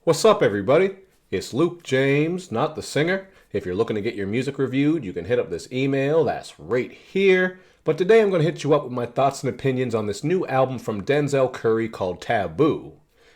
What's up, everybody? It's Luke James, not the singer. If you're looking to get your music reviewed, you can hit up this email that's right here. But today I'm going to hit you up with my thoughts and opinions on this new album from Denzel Curry called TABOO.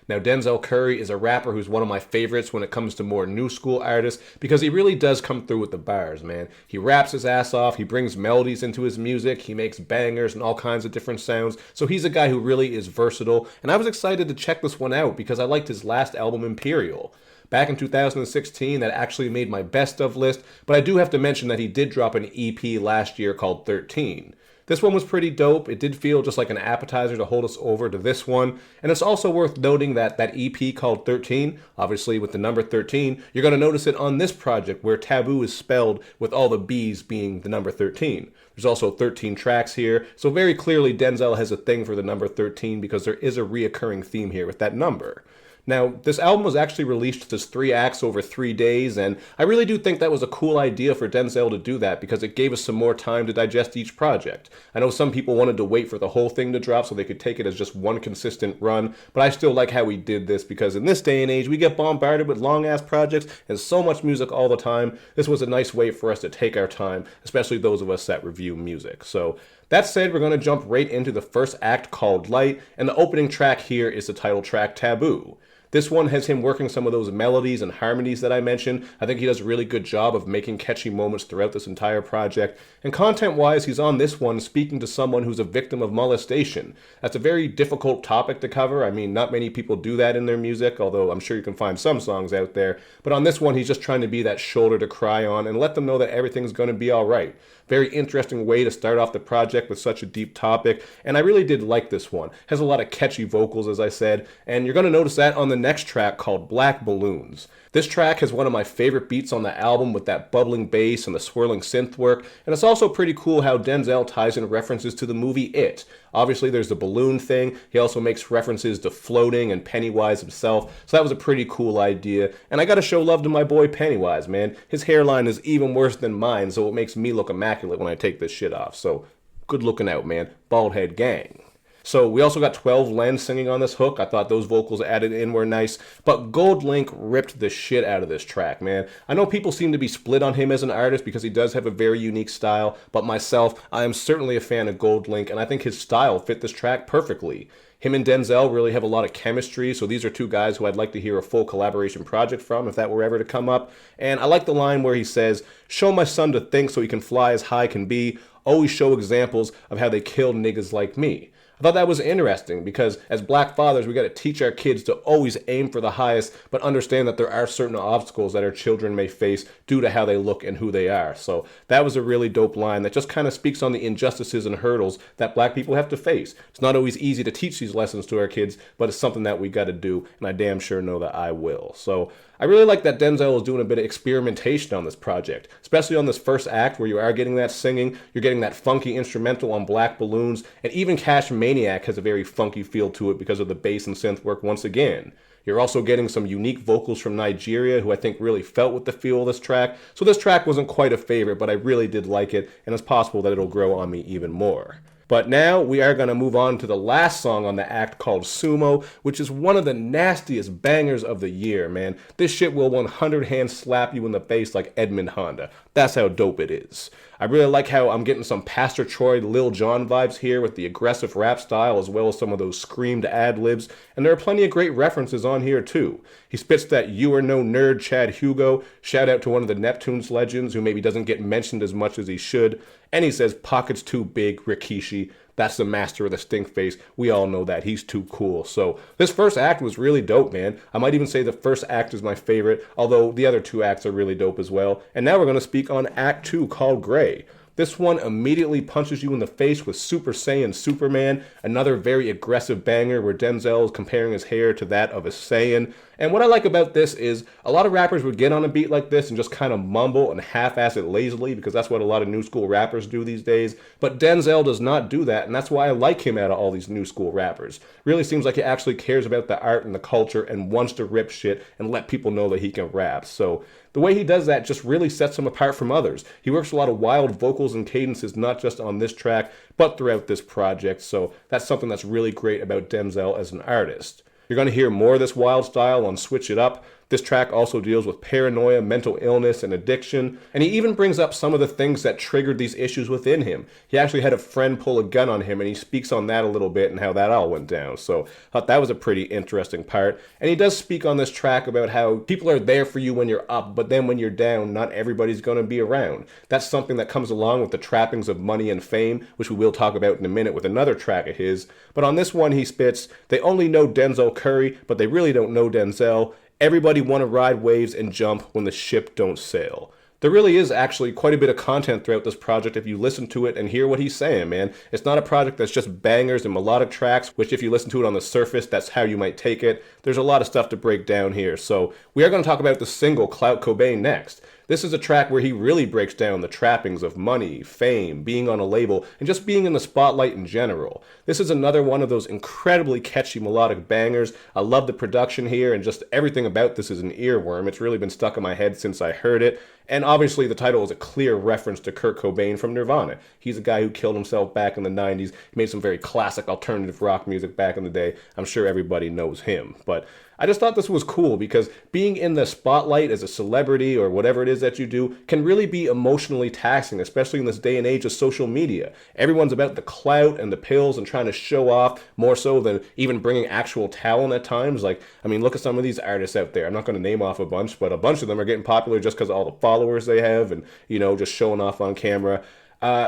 Now, Denzel Curry is a rapper who's one of my favorites when it comes to more new school artists because he really does come through with the bars, man. He raps his ass off, he brings melodies into his music, he makes bangers and all kinds of different sounds. So he's a guy who really is versatile, and I was excited to check this one out because I liked his last album, Imperial. Back in 2016, that actually made my best of list, but I do have to mention that he did drop an EP last year called 13. This one was pretty dope. It did feel just like an appetizer to hold us over to this one. And it's also worth noting that that EP called 13, obviously with the number 13, you're going to notice it on this project where Taboo is spelled with all the B's being the number 13. There's also 13 tracks here, so very clearly Denzel has a thing for the number 13 because there is a reoccurring theme here with that number. Now, this album was actually released as 3 acts over 3 days, and I really do think that was a cool idea for Denzel to do that because it gave us some more time to digest each project. I know some people wanted to wait for the whole thing to drop so they could take it as just one consistent run, but I still like how he did this because in this day and age, we get bombarded with long-ass projects and so much music all the time. This was a nice way for us to take our time, especially those of us that review music. So, that said, we're going to jump right into the first act called Light, and the opening track here is the title track Taboo. This one has him working some of those melodies and harmonies that I mentioned. I think he does a really good job of making catchy moments throughout this entire project. And content-wise, he's on this one speaking to someone who's a victim of molestation. That's a very difficult topic to cover. I mean, not many people do that in their music, although I'm sure you can find some songs out there. But on this one, he's just trying to be that shoulder to cry on and let them know that everything's going to be all right. Very interesting way to start off the project with such a deep topic, and I really did like this one. Has a lot of catchy vocals, as I said, and you're going to notice that on the next track called Black Balloons. This track has one of my favorite beats on the album with that bubbling bass and the swirling synth work, and it's also pretty cool how Denzel ties in references to the movie It. Obviously, there's the balloon thing. He also makes references to floating and Pennywise himself, so that was a pretty cool idea. And I gotta show love to my boy Pennywise, man. His hairline is even worse than mine, so it makes me look immaculate when I take this shit off. So, good looking out, man. Bald head gang. So we also got 12 Len singing on this hook. I thought those vocals added in were nice. But Gold Link ripped the shit out of this track, man. I know people seem to be split on him as an artist because he does have a very unique style. But myself, I am certainly a fan of Gold Link, and I think his style fit this track perfectly. Him and Denzel really have a lot of chemistry, so these are two guys who I'd like to hear a full collaboration project from if that were ever to come up. And I like the line where he says, "Show my son to think so he can fly as high can be. Always show examples of how they killed niggas like me." I thought that was interesting because as black fathers, we got to teach our kids to always aim for the highest, but understand that there are certain obstacles that our children may face due to how they look and who they are. So that was a really dope line that just kind of speaks on the injustices and hurdles that black people have to face. It's not always easy to teach these lessons to our kids, but it's something that we got to do, and I damn sure know that I will. So I really like that Denzel is doing a bit of experimentation on this project, especially on this first act where you are getting that singing, you're getting that funky instrumental on Black Balloons, and even Cash Maniac has a very funky feel to it because of the bass and synth work once again. You're also getting some unique vocals from Nigeria who I think really felt with the feel of this track, so this track wasn't quite a favorite, but I really did like it, and it's possible that it'll grow on me even more. But now we are going to move on to the last song on the act called SUMO, which is one of the nastiest bangers of the year, man. This shit will 100 hand slap you in the face like Edmund Honda. That's how dope it is. I really like how I'm getting some Pastor Troy, Lil Jon vibes here with the aggressive rap style as well as some of those screamed ad-libs, and there are plenty of great references on here too. He spits that "You are no nerd" Chad Hugo, shout out to one of the Neptunes legends who maybe doesn't get mentioned as much as he should, and he says "Pockets too big, Rikishi." That's the master of the stink face. We all know that. He's too cool. So this first act was really dope, man. I might even say the first act is my favorite, although the other 2 acts are really dope as well. And now we're going to speak on Act 2 called Gray. This one immediately punches you in the face with Super Saiyan Superman, another very aggressive banger where Denzel is comparing his hair to that of a Saiyan. And what I like about this is a lot of rappers would get on a beat like this and just kind of mumble and half-ass it lazily because that's what a lot of new school rappers do these days. But Denzel does not do that, and that's why I like him out of all these new school rappers. Really seems like he actually cares about the art and the culture and wants to rip shit and let people know that he can rap. So the way he does that just really sets him apart from others. He works a lot of wild vocals and cadences, not just on this track, but throughout this project. So that's something that's really great about Denzel as an artist. You're going to hear more of this wild style on Switch It Up. This track also deals with paranoia, mental illness, and addiction, and he even brings up some of the things that triggered these issues within him. He actually had a friend pull a gun on him, and he speaks on that a little bit and how that all went down. So I thought that was a pretty interesting part. And he does speak on this track about how people are there for you when you're up, but then when you're down, not everybody's going to be around. That's something that comes along with the trappings of money and fame, which we will talk about in a minute with another track of his. But on this one, he spits, they only know Denzel Curry, but they really don't know Denzel. Everybody want to ride waves and jump when the ship don't sail. There really is actually quite a bit of content throughout this project if you listen to it and hear what he's saying, man. It's not a project that's just bangers and melodic tracks, which if you listen to it on the surface, that's how you might take it. There's a lot of stuff to break down here. So we are going to talk about the single CLOUT COBAIN next. This is a track where he really breaks down the trappings of money, fame, being on a label, and just being in the spotlight in general. This is another one of those incredibly catchy melodic bangers. I love the production here, and just everything about this is an earworm. It's really been stuck in my head since I heard it. And obviously the title is a clear reference to Kurt Cobain from Nirvana. He's a guy who killed himself back in the 90s. He made some very classic alternative rock music back in the day. I'm sure everybody knows him. But I just thought this was cool because being in the spotlight as a celebrity or whatever it is that you do can really be emotionally taxing, especially in this day and age of social media. Everyone's about the clout and the pills and trying to show off more so than even bringing actual talent at times. Like, I mean, look at some of these artists out there. I'm not going to name off a bunch, but a bunch of them are getting popular just because of all the followers they have and, you know, just showing off on camera.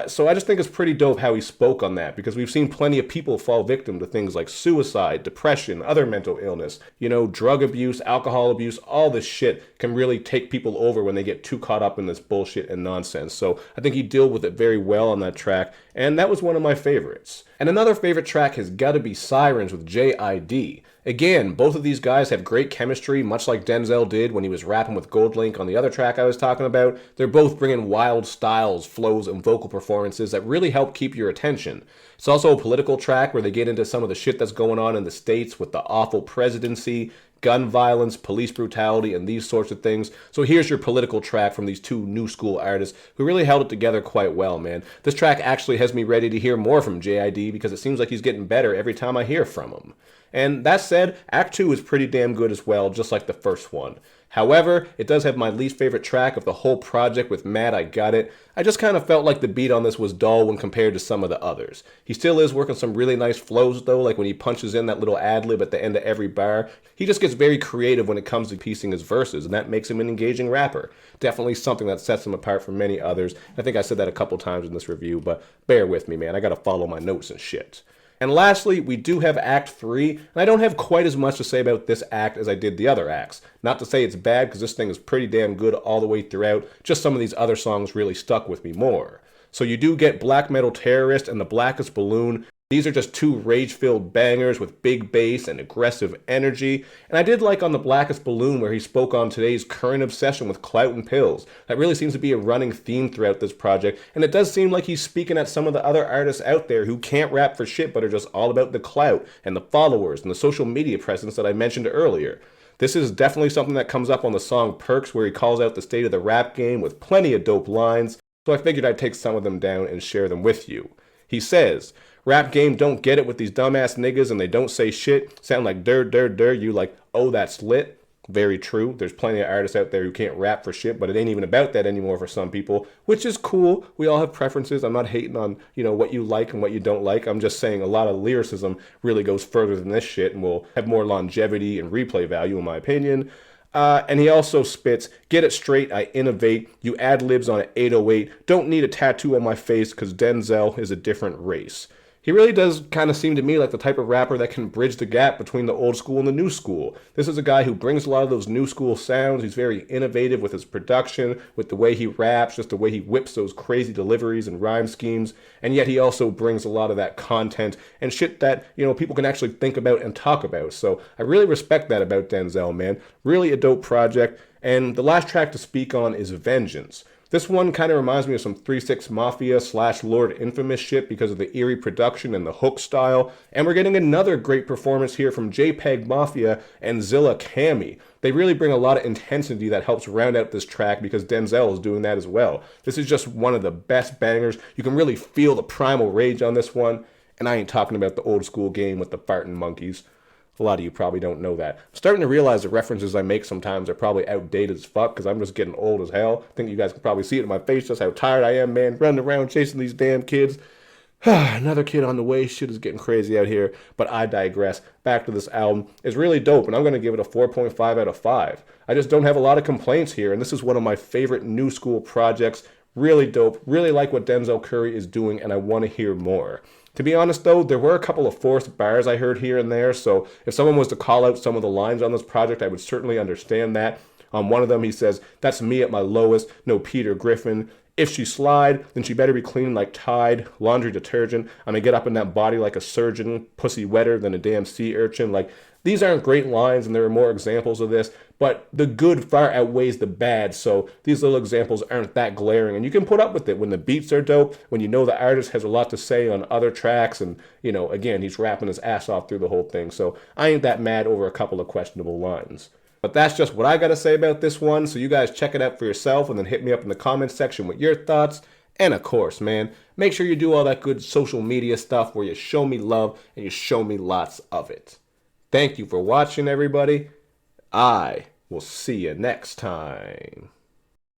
So I just think it's pretty dope how he spoke on that, because we've seen plenty of people fall victim to things like suicide, depression, other mental illness, you know, drug abuse, alcohol abuse. All this shit can really take people over when they get too caught up in this bullshit and nonsense. So I think he dealt with it very well on that track, and that was one of my favorites. And another favorite track has got to be Sirens with J.I.D. Again, both of these guys have great chemistry, much like Denzel did when he was rapping with Goldlink on the other track I was talking about. They're both bringing wild styles, flows, and vocal performances that really help keep your attention. It's also a political track where they get into some of the shit that's going on in the States with the awful presidency, gun violence, police brutality, and these sorts of things. So here's your political track from these two new school artists who really held it together quite well, man. This track actually has me ready to hear more from J.I.D. because it seems like he's getting better every time I hear from him. And that said, Act 2 is pretty damn good as well, just like the first one. However, it does have my least favorite track of the whole project with Mad I Got It. I just kind of felt like the beat on this was dull when compared to some of the others. He still is working some really nice flows though, like when he punches in that little ad-lib at the end of every bar. He just gets very creative when it comes to piecing his verses, and that makes him an engaging rapper. Definitely something that sets him apart from many others. I think I said that a couple times in this review, but bear with me, man. I gotta follow my notes and shit. And lastly, we do have Act 3, and I don't have quite as much to say about this act as I did the other acts. Not to say it's bad, because this thing is pretty damn good all the way throughout, just some of these other songs really stuck with me more. So you do get Black Metal Terrorist and The Blackest Balloon. These are just two rage-filled bangers with big bass and aggressive energy. And I did like on The Blackest Balloon where he spoke on today's current obsession with clout and pills. That really seems to be a running theme throughout this project, and it does seem like he's speaking at some of the other artists out there who can't rap for shit but are just all about the clout and the followers and the social media presence that I mentioned earlier. This is definitely something that comes up on the song PERCS, where he calls out the state of the rap game with plenty of dope lines, so I figured I'd take some of them down and share them with you. He says, "Rap game don't get it with these dumbass niggas and they don't say shit. Sound like dur, you like, oh, that's lit." Very true. There's plenty of artists out there who can't rap for shit, but it ain't even about that anymore for some people, which is cool. We all have preferences. I'm not hating on, what you like and what you don't like. I'm just saying a lot of lyricism really goes further than this shit and will have more longevity and replay value, in my opinion. And he also spits, "Get it straight, I innovate. You ad-libs on an 808. Don't need a tattoo on my face because Denzel is a different race." He really does kind of seem to me like the type of rapper that can bridge the gap between the old school and the new school. This is a guy who brings a lot of those new school sounds. He's very innovative with his production, with the way he raps, just the way he whips those crazy deliveries and rhyme schemes. And yet he also brings a lot of that content and shit that, people can actually think about and talk about. So I really respect that about Denzel, man. Really a dope project. And the last track to speak on is Vengeance. This one kind of reminds me of some 3-6 Mafia / Lord Infamous shit because of the eerie production and the hook style. And we're getting another great performance here from JPEG Mafia and Zilla Cami. They really bring a lot of intensity that helps round out this track because Denzel is doing that as well. This is just one of the best bangers. You can really feel the primal rage on this one. And I ain't talking about the old school game with the farting monkeys. A lot of you probably don't know that. I'm starting to realize the references I make sometimes are probably outdated as fuck because I'm just getting old as hell. I think you guys can probably see it in my face just how tired I am, man, running around chasing these damn kids. Another kid on the way. Shit is getting crazy out here. But I digress. Back to this album. It's really dope, and I'm going to give it a 4.5 out of 5. I just don't have a lot of complaints here, and this is one of my favorite new school projects. Really dope. Really like what Denzel Curry is doing, and I want to hear more. To be honest, though, there were a couple of forced bars I heard here and there, so if someone was to call out some of the lines on this project, I would certainly understand that. On one of them, he says, "That's me at my lowest, no Peter Griffin. If she slide, then she better be clean like Tide, laundry detergent. I'm gonna get up in that body like a surgeon, pussy wetter than a damn sea urchin." Like, these aren't great lines, and there are more examples of this, but the good far outweighs the bad, so these little examples aren't that glaring, and you can put up with it when the beats are dope, when you know the artist has a lot to say on other tracks, and, you know, again, he's rapping his ass off through the whole thing, so I ain't that mad over a couple of questionable lines. But that's just what I gotta say about this one, so you guys check it out for yourself, and then hit me up in the comments section with your thoughts. And of course, man, make sure you do all that good social media stuff where you show me love and you show me lots of it. Thank you for watching, everybody. I will see you next time.